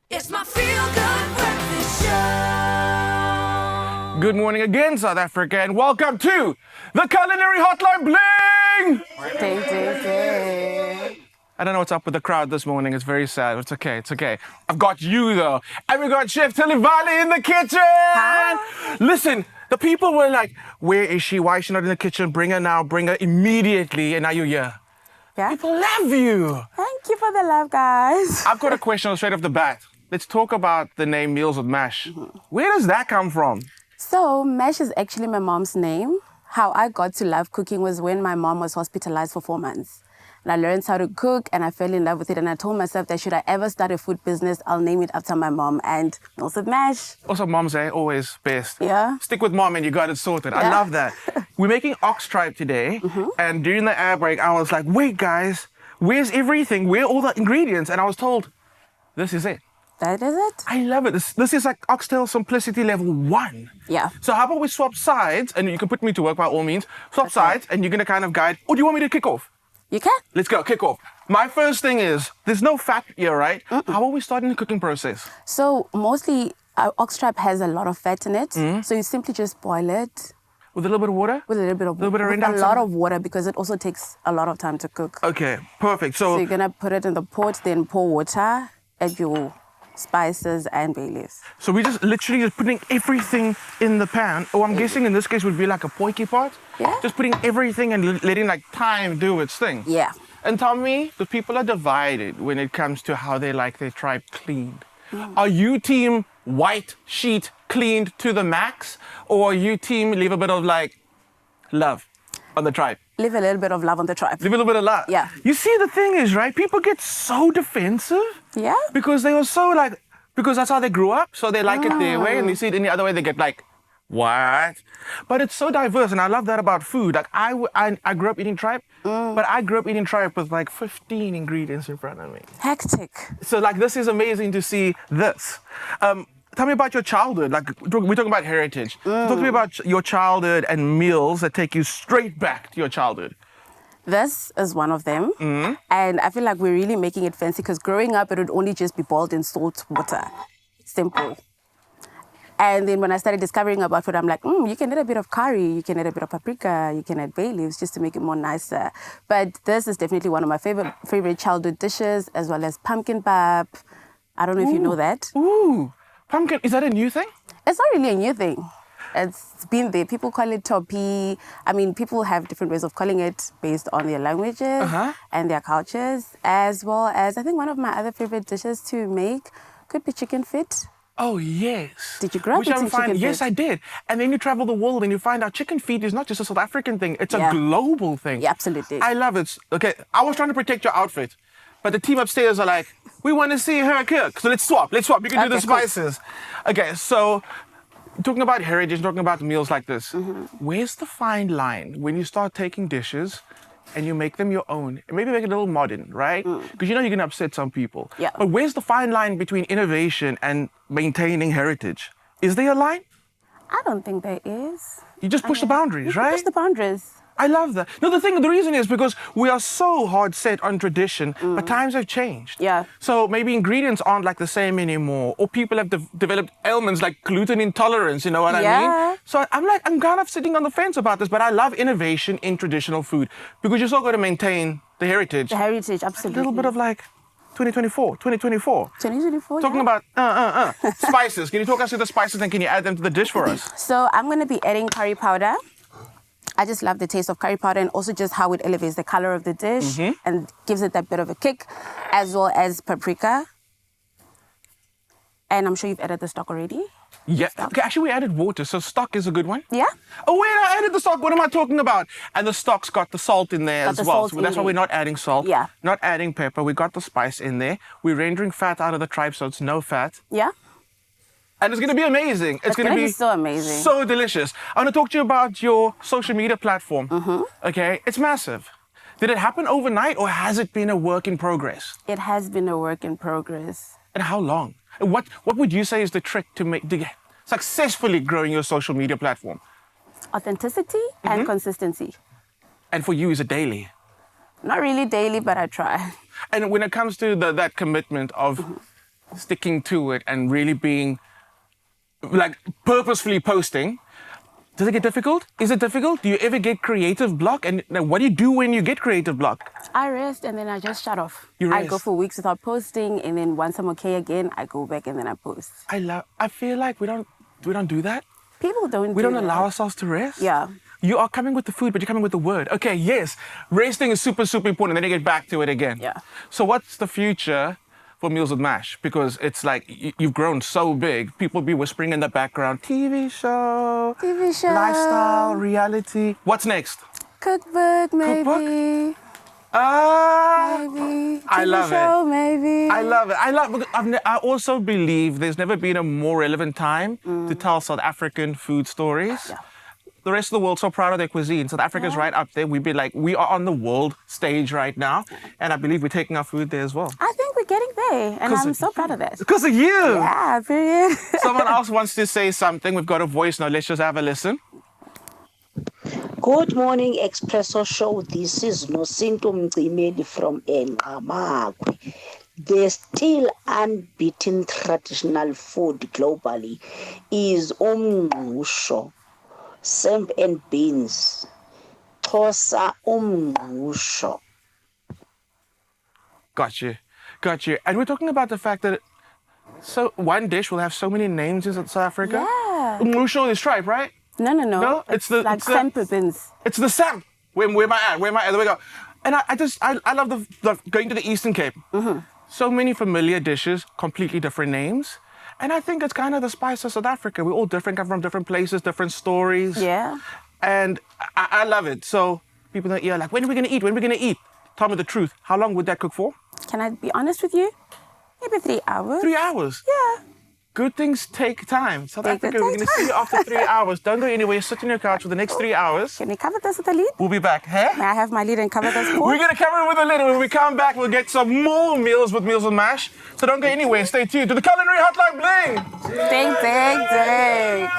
It's my feel-good breakfast show. Good morning again, South Africa, and welcome to the Culinary Hotline Bling! Ding, ding, ding. I don't know what's up with the crowd this morning. It's very sad. It's okay. It's okay. I've got you, though. And we got Chef Tilivali in the kitchen! Hi. Listen, the people were like, where is she? Why is she not in the kitchen? Bring her now. Bring her immediately. And now you're here. Yeah. People love you. Thank you for the love, guys. I've got a question straight off the bat. Let's talk about the name Meals with Mash. Where does that come from? So, Mash is actually my mom's name. How I got to love cooking was when my mom was hospitalized for 4 months. And I learned how to cook and I fell in love with it. And I told myself that should I ever start a food business, I'll name it after my mom. And Meals with Mash. Also, moms are always best. Yeah. Stick with mom and you got it sorted. I Yeah. love that. We're making ox tripe today. And during the air break, I was like, wait, guys, where's everything? Where are all the ingredients? And I was told, this is it. That is it? I love it. This is like oxtail simplicity level 1. Yeah. So how about we swap sides? And you can put me to work by all means. Swap sides and you're going to kind of guide. Or do you want me to kick off? You can? Let's go, kick off. My first thing is, there's no fat here, right? How about we start in the cooking process? So, mostly, ox tripe has a lot of fat in it. So, you simply just boil it With a little bit of water? with a little bit of Little bit of with rendang, a lot some- of water because it also takes a lot of time to cook. Okay, perfect. So, you're going to put it in the pot, then pour water, add your spices and bay leaves. So we're just literally just putting everything in the pan. Oh, I'm guessing in this case would be like a potjie pot. Yeah. Just putting everything and letting like time do its thing. Yeah. And tell me, the people are divided when it comes to how they like their tripe cleaned. Are you team white sheet cleaned to the max? Or are you team leave a bit of like love on the tripe? Leave a little bit of love on the tripe. Leave a little bit of love. Yeah. You see, the thing is, right? People get so defensive. Yeah. Because they were so like, because that's how they grew up. So they like it their way and they see it any other way, they get like, what? But it's so diverse and I love that about food. Like I grew up eating tripe, but I grew up eating tripe with like 15 ingredients in front of me. Hectic. So like this is amazing to see this. Tell me about your childhood. Like we're talking about heritage. Talk to me about your childhood and meals that take you straight back to your childhood. This is one of them. And I feel like we're really making it fancy because growing up, it would only just be boiled in salt water. Simple. And then when I started discovering about food, I'm like, you can add a bit of curry, you can add a bit of paprika, you can add bay leaves just to make it more nicer. But this is definitely one of my favorite childhood dishes, as well as pumpkin pap. I don't know if you know that. Ooh, pumpkin, is that a new thing? It's not really a new thing. It's been there. People call it topi. I mean, people have different ways of calling it based on their languages and their cultures, as well as I think one of my other favorite dishes to make could be chicken feet. Oh, yes. Did you grow up Which I'm eating chicken Yes, feet? I did. And then you travel the world and you find out chicken feet is not just a South African thing. It's Yeah. a global thing. Yeah, absolutely. I love it. Okay, I was trying to protect your outfit, but the team upstairs are like, we want to see her cook. So let's swap. You can do the Okay, cool. spices. Okay, so talking about heritage, talking about meals like this, where's the fine line when you start taking dishes and you make them your own, and maybe make it a little modern, right? Because you know you're going to upset some people. Yeah. But where's the fine line between innovation and maintaining heritage? Is there a line? I don't think there is. You just push the boundaries, You right? push the boundaries. I love that. No, the reason is because we are so hard set on tradition, but times have changed. Yeah. So maybe ingredients aren't like the same anymore, or people have developed ailments like gluten intolerance, you know what I Yeah. mean? So I'm kind of sitting on the fence about this, but I love innovation in traditional food because you're still going to maintain the heritage. The heritage, A absolutely. little bit of like 2024. 2024. Talking yeah. about spices. Can you talk us through the spices and can you add them to the dish for us? So I'm going to be adding curry powder. I just love the taste of curry powder and also just how it elevates the color of the dish and gives it that bit of a kick, as well as paprika. And I'm sure you've added the stock already. Yeah. Okay, actually, we added water, so stock is a good one. Yeah? Oh, wait, I added the stock. What am I talking about? And the stock's got the salt in there Got as the well. salt So in that's why there. we're not adding salt. Yeah. Not adding pepper. We got the spice in there. We're rendering fat out of the tripe, so it's no fat. Yeah? And it's going to be amazing. It's going gonna to be so amazing. So delicious. I want to talk to you about your social media platform. Okay, it's massive. Did it happen overnight or has it been a work in progress? It has been a work in progress. And how long? And what would you say is the trick to successfully growing your social media platform? Authenticity and consistency. And for you, is it daily? Not really daily, but I try. And when it comes to that commitment of sticking to it and really being like purposefully posting, does it get difficult? Is it difficult? Do you ever get creative block? And what do you do when you get creative block? I rest and then I just shut off. You I go rest. for weeks without posting, and then once I'm okay again, I go back and then I post. I feel like we don't do that. People don't. We do don't that. allow ourselves to rest. Yeah. You are coming with the food, but you're coming with the word. Okay, yes, resting is super, super important. Then you get back to it again. Yeah. So what's the future for Meals with Mash? Because it's like you've grown so big. People be whispering in the background, TV show, lifestyle, reality. What's next? Cookbook, maybe. Cookbook? Maybe. I TV love show, it. Maybe. I love it. I also believe there's never been a more relevant time to tell South African food stories. Yeah. The rest of the world's so proud of their cuisine. South Africa's right up there. We are on the world stage right now. And I believe we're taking our food there as well. I think we're getting there, and 'Cause I'm of so proud of that. Because of you. Yeah, period. Someone else wants to say something. We've got a voice now. Let's just have a listen. Good morning, Expresso show. This is Nosinto Mcimeli from Enqamakwe. The still unbeaten traditional food globally is umngqusho, samp and beans, Xhosa umngqusho. Got you. And we're talking about the fact that one dish will have so many names in South Africa. Yeah. Umngqusho is tripe, right? No. It's the like it's the- sample beans. It's the samp. Where am I at? There we go. And I love the going to the Eastern Cape. So many familiar dishes, completely different names. And I think it's kind of the spice of South Africa. We're all different, come from different places, different stories. Yeah. And I love it. So people that like, when are we gonna eat? When are we gonna eat? Tell me the truth. How long would that cook for? Can I be honest with you? Maybe 3 hours. 3 hours. Yeah. Good things take time. South They Africa, do we're take gonna see you after 3 hours. Don't go anywhere. Sit on your couch for the next 3 hours. Can we cover this with a lead? We'll be back. Hey? May I have my lead and cover this? We're gonna cover it with a little. When we come back, we'll get some more Meals with Mash. So don't go anywhere. Stay tuned to the culinary hotline bling. Ding, ding, ding.